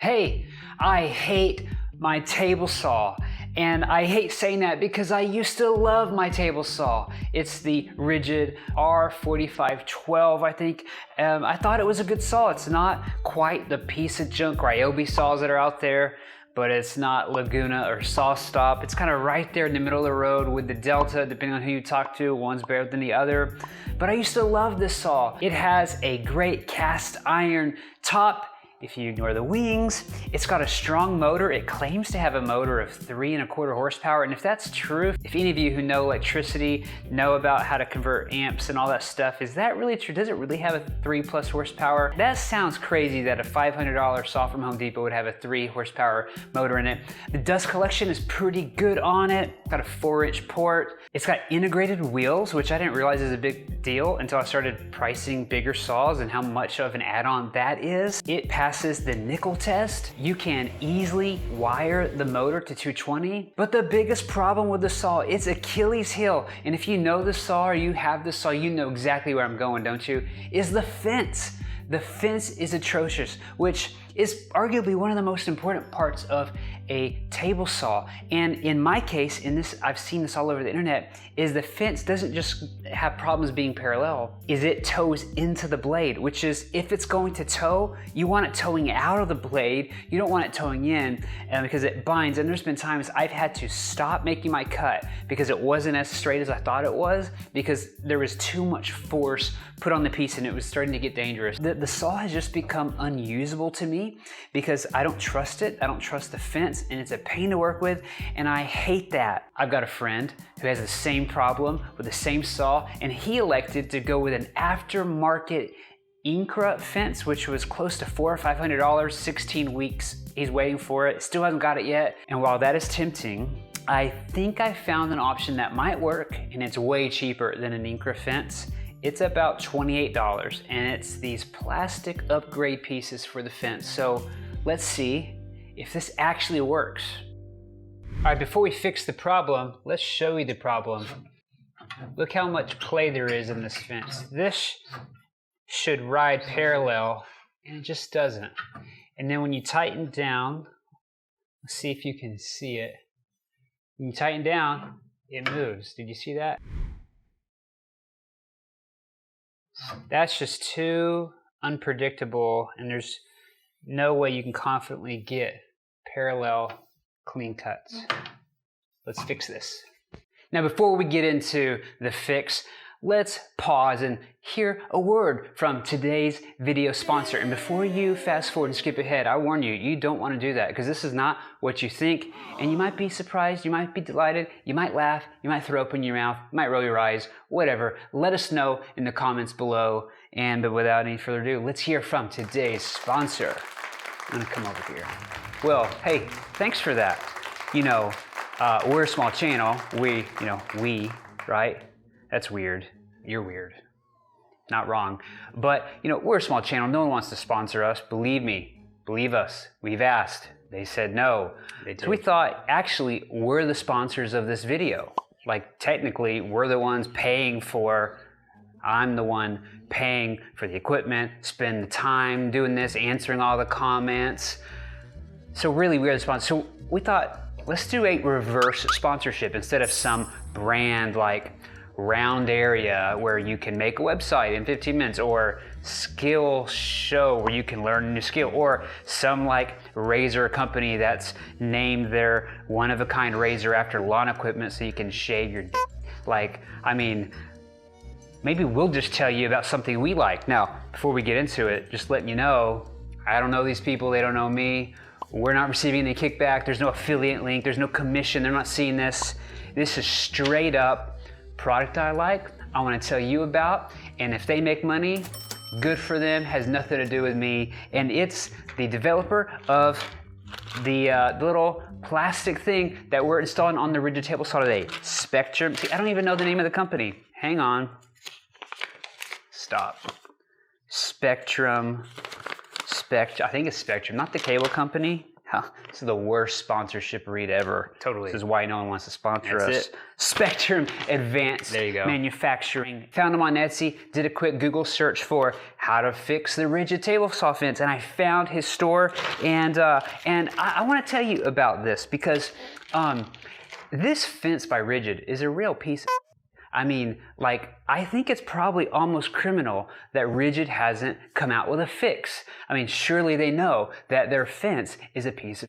Hey, I hate my table saw. And I hate saying that because I used to love my table saw. It's the Ridgid R4512, I think. I thought it was a good saw. It's not quite the piece of junk Ryobi saws that are out there, but it's not Laguna or SawStop. It's kind of right there in the middle of the road with the Delta, depending on who you talk to. One's better than the other. But I used to love this saw. It has a great cast iron top. If you ignore the wings, it's got a strong motor. It claims to have a motor of 3¼ horsepower. And if that's true, if any of you who know electricity know about how to convert amps and all that stuff, is that really true? Does it really have a 3+ horsepower? That sounds crazy that a $500 saw from Home Depot would have a 3 horsepower motor in it. The dust collection is pretty good on it. Got a 4-inch port. It's got integrated wheels, which I didn't realize is a big deal until I started pricing bigger saws and how much of an add-on that is. It passes the nickel test. You can easily wire the motor to 220, but the biggest problem with the saw, it's Achilles heel. And if you know the saw or you have the saw, you know exactly where I'm going, don't you? Is the fence. The fence is atrocious, which is arguably one of the most important parts of a table saw. And in my case, in this, I've seen this all over the internet, is the fence doesn't just have problems being parallel, is it tows into the blade, which is if it's going to tow, you want it towing out of the blade, you don't want it towing in, because it binds. And there's been times I've had to stop making my cut because it wasn't as straight as I thought it was, because there was too much force put on the piece and it was starting to get dangerous. The saw has just become unusable to me because I don't trust it, I don't trust the fence, and it's a pain to work with, and I hate that. I've got a friend who has the same problem with the same saw, and he elected to go with an aftermarket Incra fence, which was close to $400 or $500, 16 weeks. He's waiting for it, still hasn't got it yet. And while that is tempting, I think I found an option that might work, and it's way cheaper than an Incra fence. It's about $28, and it's these plastic upgrade pieces for the fence. So let's see if this actually works. All right, before we fix the problem, let's show you the problem. Look how much play there is in this fence. This should ride parallel, and it just doesn't. And then when you tighten down, let's see if you can see it. When you tighten down, it moves. Did you see that? That's just too unpredictable, and there's no way you can confidently get parallel clean cuts. Let's fix this. Now, before we get into the fix, let's pause and hear a word from today's video sponsor. And before you fast forward and skip ahead, I warn you, you don't want to do that, because this is not what you think. And you might be surprised, you might be delighted, you might laugh, you might throw open your mouth, you might roll your eyes, whatever. Let us know in the comments below. And without any further ado, let's hear from today's sponsor. I'm gonna come over here. Well, hey, thanks for that. You know, we're a small channel. We, right? That's weird. You're weird. Not wrong. But, we're a small channel. No one wants to sponsor us. Believe me. Believe us. We've asked. They said no. So we thought, actually, we're the sponsors of this video. Like, technically, we're the ones paying for, I'm the one paying for the equipment, spend the time doing this, answering all the comments. So really, we're the sponsor. So we thought, let's do a reverse sponsorship instead of some brand like Round Area where you can make a website in 15 minutes, or Skill Show where you can learn a new skill, or some like razor company that's named their one-of-a-kind razor after lawn equipment so you can shave your maybe we'll just tell you about something we like. Now, before we get into it, just letting you know, I don't know these people, they don't know me. We're not receiving any kickback. There's no affiliate link. There's no commission. They're not seeing this. This is straight up product I like, I want to tell you about, and if they make money, good for them, has nothing to do with me. And it's the developer of the little plastic thing that we're installing on the Ridgid table saw today, Spectrum. See, I don't even know the name of the company. Hang on. Stop. Spectrum. I think it's Spectrum, not the cable company. This is the worst sponsorship read ever. Totally. This is why no one wants to sponsor That's us. it. Spectrum Advanced There you go. Manufacturing. Found them on Etsy, did a quick Google search for how to fix the Ridgid table saw fence, and I found his store, and I want to tell you about this because this fence by Ridgid is a real piece of I mean, like, I think it's probably almost criminal that Ridgid hasn't come out with a fix. I mean, surely they know that their fence is a piece of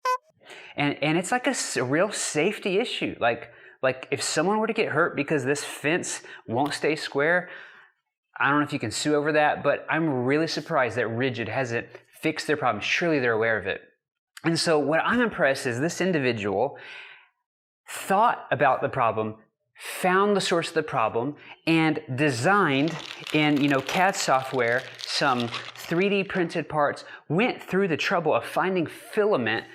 and it's like a real safety issue. Like if someone were to get hurt because this fence won't stay square, I don't know if you can sue over that, but I'm really surprised that Ridgid hasn't fixed their problem. Surely they're aware of it. And so what I'm impressed is this individual thought about the problem, found the source of the problem, and designed in CAD software some 3D printed parts, went through the trouble of finding filament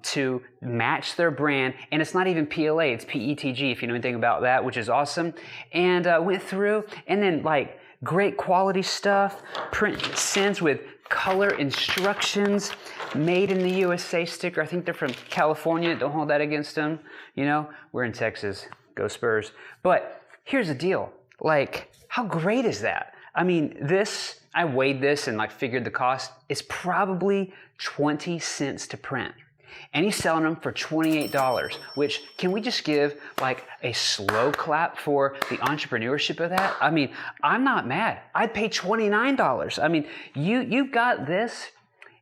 to match their brand, and it's not even PLA, it's PETG if you know anything about that, which is awesome, and went through, and then like great quality stuff, print sends with color instructions, made in the USA sticker. I think they're from California, don't hold that against them, we're in Texas. Go Spurs. But here's the deal. Like, how great is that? I mean, I weighed this and figured the cost. It's probably 20 cents to print. And he's selling them for $28, which can we just give a slow clap for the entrepreneurship of that? I mean, I'm not mad. I'd pay $29. I mean, you got this,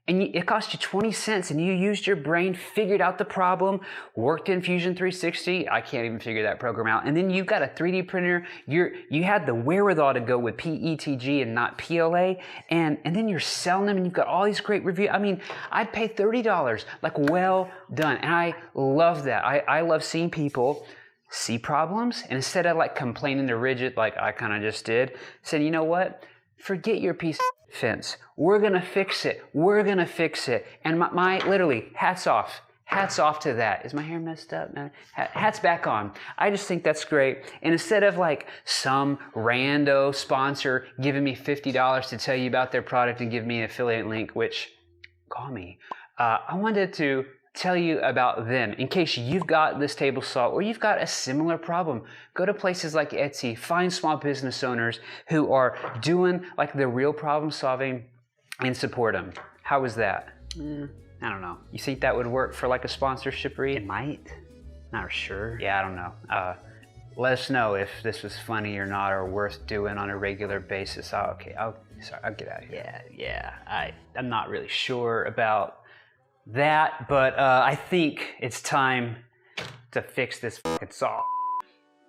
and it cost you 20 cents, and you used your brain, figured out the problem, worked in Fusion 360. I can't even figure that program out. And then you've got a 3D printer. You had the wherewithal to go with PETG and not PLA. And then you're selling them, and you've got all these great reviews. I mean, I'd pay $30. Well done. And I love that. I love seeing people see problems, and instead of complaining to Ridgid like I kind of just did, saying, you know what? Forget your piece of fence. We're gonna fix it. We're gonna fix it. And my literally, hats off. Hats off to that. Is my hair messed up? No. Hats back on. I just think that's great. And instead of some rando sponsor giving me $50 to tell you about their product and give me an affiliate link, which, call me, I wanted to tell you about them in case you've got this table saw or you've got a similar problem. Go to places like Etsy, find small business owners who are doing the real problem solving and support them. How was that? I don't know. You think that would work for a sponsorship read? It might. Not sure. Yeah, I don't know. Let us know if this was funny or not, or worth doing on a regular basis. I'll get out of here. Yeah. I'm not really sure about that, but I think it's time to fix this fucking saw.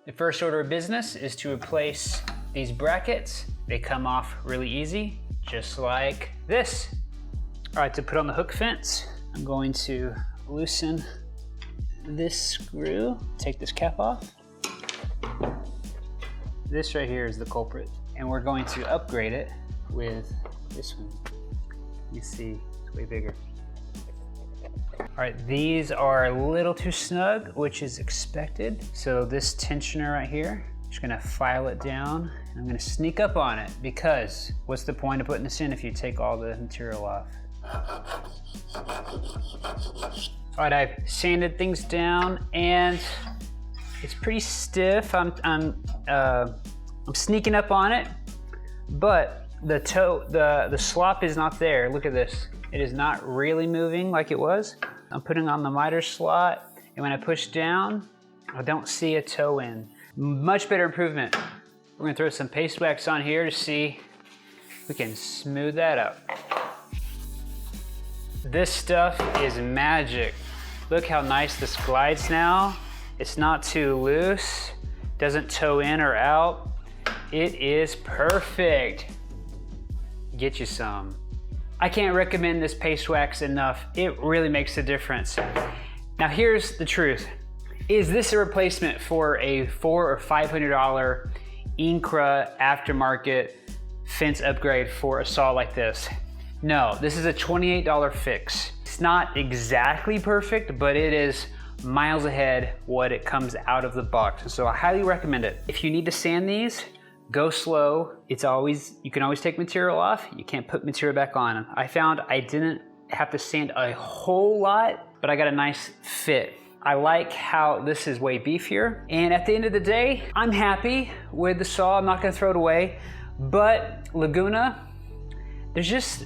The first order of business is to replace these brackets. They come off really easy, just like this. All right, to put on the hook fence, I'm going to loosen this screw, take this cap off. This right here is the culprit, and we're going to upgrade it with this one. You see, it's way bigger. All right, these are a little too snug, which is expected. So this tensioner right here, I'm just gonna file it down, and I'm gonna sneak up on it, because what's the point of putting this in if you take all the material off? All right, I've sanded things down, and it's pretty stiff. I'm sneaking up on it, but the slop is not there. Look at this. It is not really moving like it was. I'm putting on the miter slot, and when I push down, I don't see a toe in. Much better improvement. We're gonna throw some paste wax on here to see if we can smooth that up. This stuff is magic. Look how nice this glides now. It's not too loose, doesn't toe in or out. It is perfect. Get you some. I can't recommend this paste wax enough. It really makes a difference. Now here's the truth. Is this a replacement for a $400 or $500 Incra aftermarket fence upgrade for a saw like this? No, this is a $28 fix. It's not exactly perfect, but it is miles ahead what it comes out of the box. So I highly recommend it. If you need to sand these, go slow. You can always take material off. You can't put material back on. I found I didn't have to sand a whole lot, but I got a nice fit. I like how this is way beefier. And at the end of the day, I'm happy with the saw. I'm not gonna throw it away. But Laguna, you're just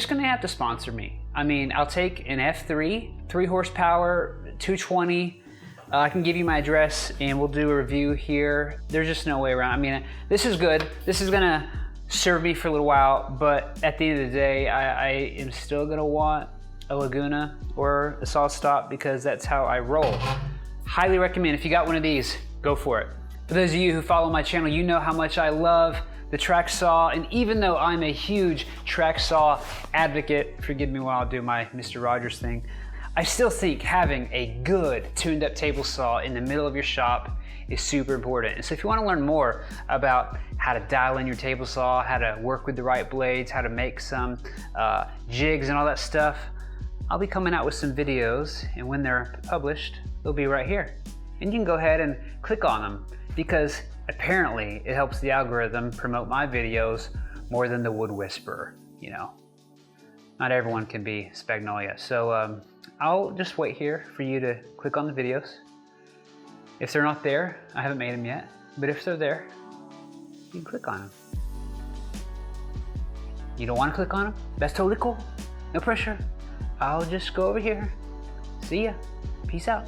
gonna have to sponsor me. I mean, I'll take an F3, 3 horsepower, 220. I can give you my address and we'll do a review here. There's just no way around. I mean, this is good. This is gonna serve me for a little while, but at the end of the day, I am still gonna want a Laguna or a saw stop because that's how I roll. Highly recommend, if you got one of these, go for it. For those of you who follow my channel, you know how much I love the track saw, and even though I'm a huge track saw advocate, forgive me while I do my Mr. Rogers thing, I still think having a good tuned up table saw in the middle of your shop is super important. And so if you want to learn more about how to dial in your table saw, how to work with the right blades, how to make some jigs and all that stuff, I'll be coming out with some videos, and when they're published, they'll be right here. And you can go ahead and click on them because apparently it helps the algorithm promote my videos more than the Wood Whisperer, you know. Not everyone can be Spagnolia. So I'll just wait here for you to click on the videos. If they're not there, I haven't made them yet, but if they're there, you can click on them. You don't want to click on them? That's totally cool. No pressure. I'll just go over here. See ya. Peace out.